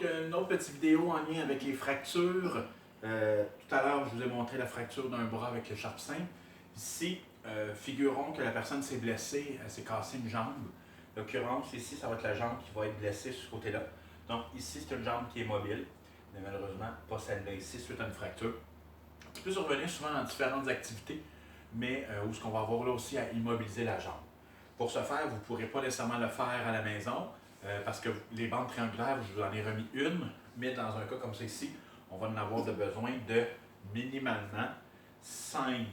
une autre petite vidéo en lien avec les fractures. Tout à l'heure, je vous ai montré la fracture d'un bras avec le sharp-simple. Ici, figurons que la personne s'est blessée, elle s'est cassée une jambe. L'occurrence, ici, ça va être la jambe qui va être blessée sur ce côté-là. Donc ici, c'est une jambe qui est mobile, mais malheureusement, pas celle-là ici, suite à une fracture. Qui peut survenir souvent dans différentes activités, mais où ce qu'on va avoir là aussi à immobiliser la jambe. Pour ce faire, vous ne pourrez pas nécessairement le faire à la maison, parce que les bandes triangulaires, je vous en ai remis une, mais dans un cas comme ça ici, on va en avoir besoin de minimalement 5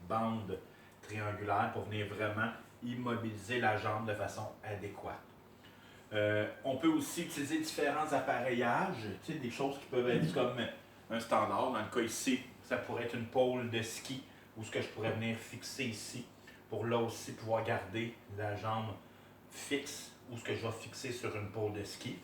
bandes triangulaires pour venir vraiment immobiliser la jambe de façon adéquate. On peut aussi utiliser différents appareillages, des choses qui peuvent être comme un standard. Dans le cas ici, ça pourrait être une pôle de ski, ou ce que je pourrais venir fixer ici, pour là aussi pouvoir garder la jambe fixe, ou ce que je vais fixer sur une pôle de ski.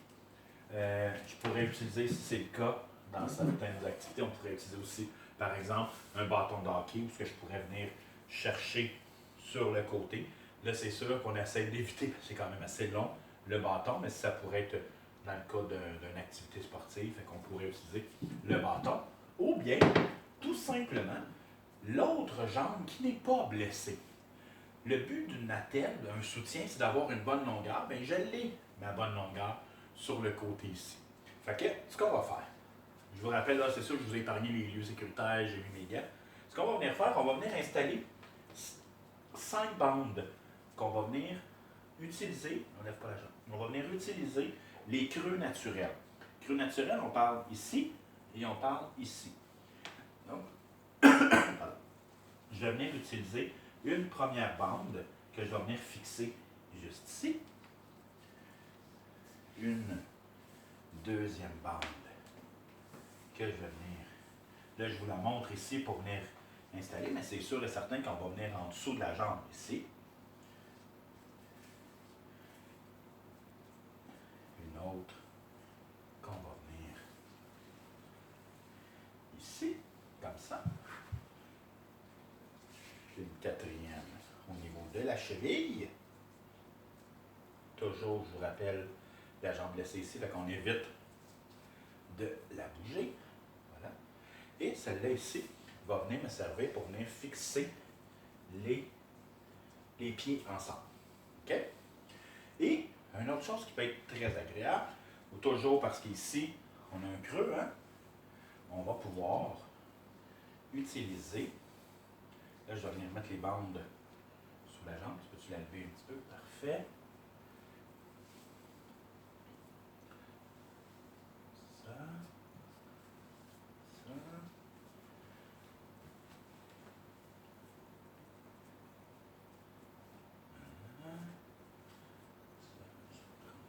Je pourrais utiliser, si c'est le cas, dans certaines activités, on pourrait utiliser aussi, par exemple, un bâton de hockey, ou ce que je pourrais venir chercher sur le côté. Là, c'est sûr qu'on essaie d'éviter, parce que c'est quand même assez long, le bâton, mais ça pourrait être dans le cas d'une activité sportive, fait qu'on pourrait utiliser le bâton. Ou bien, tout simplement, l'autre jambe qui n'est pas blessée. Le but d'une attelle, d'un soutien, c'est d'avoir une bonne longueur. Bien, je l'ai, ma bonne longueur, sur le côté ici. Fait que, ce qu'on va faire, je vous rappelle, là, c'est sûr, je vous ai épargné les lieux sécuritaires, j'ai mis mes gants. Ce qu'on va venir faire, on va venir installer 5 bandes qu'on va venir utiliser, on lève pas la jambe, on va venir utiliser les creux naturels. Creux naturels, on parle ici et on parle ici. Donc, je vais venir utiliser une première bande que je vais venir fixer juste ici. Une deuxième bande que je vais venir, là je vous la montre ici pour venir installer, mais c'est sûr et certain qu'on va venir en dessous de la jambe ici. Une autre qu'on va venir ici, comme ça. Une quatrième au niveau de la cheville. Toujours, je vous rappelle, la jambe blessée ici, fait qu'on évite de la bouger. Voilà. Et celle-là ici va venir me servir pour venir fixer les pieds ensemble. OK? Et une autre chose qui peut être très agréable, ou toujours parce qu'ici, on a un creux, hein, on va pouvoir utiliser, là je vais venir mettre les bandes sous la jambe, peux-tu la lever un petit peu? Parfait. Ça.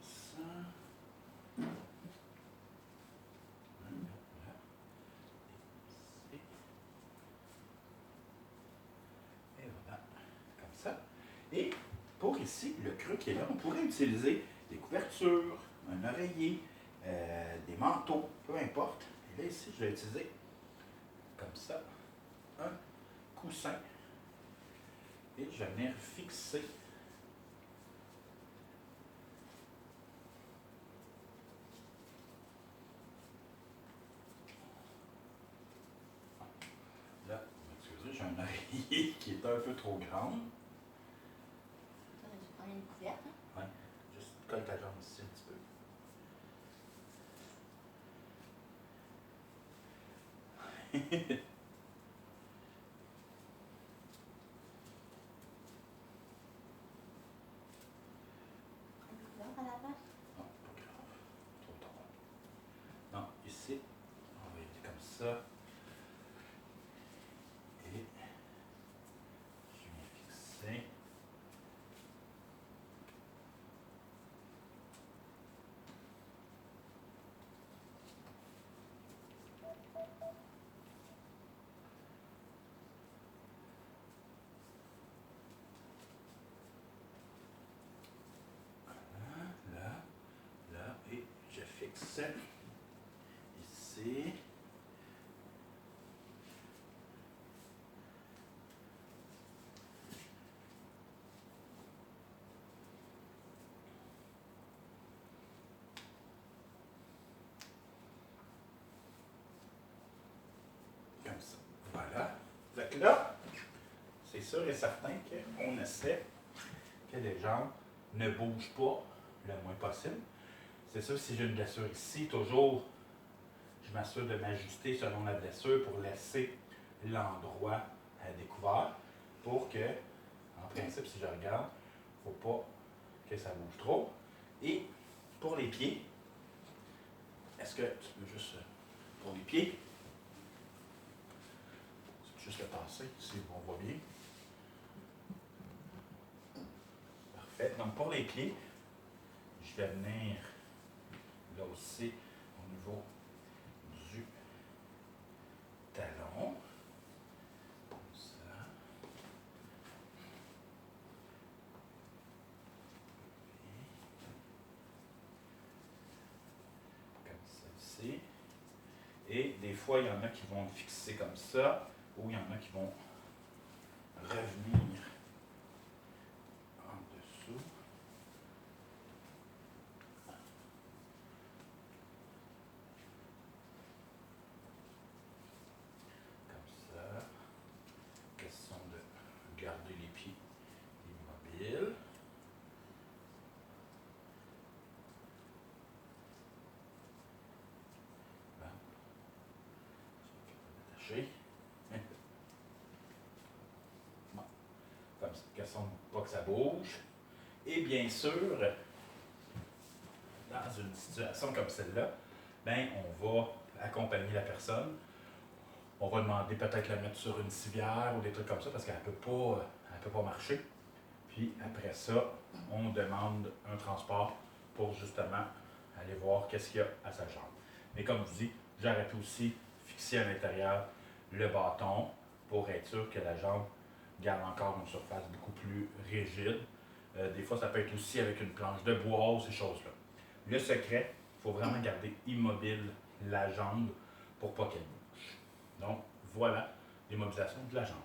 Ça. Et voilà, comme ça. Et pour ici, le creux qui est là, on pourrait utiliser des couvertures, un oreiller, des manteaux, peu importe. Et là, ici, je vais utiliser comme ça un coussin. Et je vais venir fixer là, excusez, j'ai un oreiller qui est un peu trop grand. Tu prends une couverte, hein? Oui, juste colle ta jambe ici un petit peu. Un peu couverte à la place? Non, pas grave, trop tard. Non, ici, on va éviter comme ça. Et je viens fixer. Là, et je fixe ici. que là, c'est sûr et certain qu'on essaie que les jambes ne bougent pas le moins possible. C'est sûr, si j'ai une blessure ici, toujours, je m'assure de m'ajuster selon la blessure pour laisser l'endroit à découvert pour que, en principe, si je regarde, il ne faut pas que ça bouge trop. Et pour les pieds, est-ce que tu peux juste, pour les pieds, c'est juste le passer, si on voit bien. Parfait. Donc pour les pieds, je vais venir là aussi au niveau du talon. Comme ça. Comme ça ici. Et des fois, il y en a qui vont fixer comme ça, ou il y en a qui vont revenir en dessous. Comme ça. Question de garder les pieds immobiles. Bon. Attaché. Bon. Comme ça, question de pas que ça bouge. Et bien sûr, dans une situation comme celle-là, ben, on va accompagner la personne. On va demander peut-être la mettre sur une civière ou des trucs comme ça parce qu'elle ne peut pas marcher. Puis après ça, on demande un transport pour justement aller voir qu'est-ce qu'il y a à sa jambe. Mais comme je vous dis, j'aurais pu aussi fixer à l'intérieur le bâton pour être sûr que la jambe garde encore une surface beaucoup plus rigide. Des fois, ça peut être aussi avec une planche de bois ou ces choses-là. Le secret, il faut vraiment garder immobile la jambe pour pas qu'elle bouge. Donc, voilà l'immobilisation de la jambe.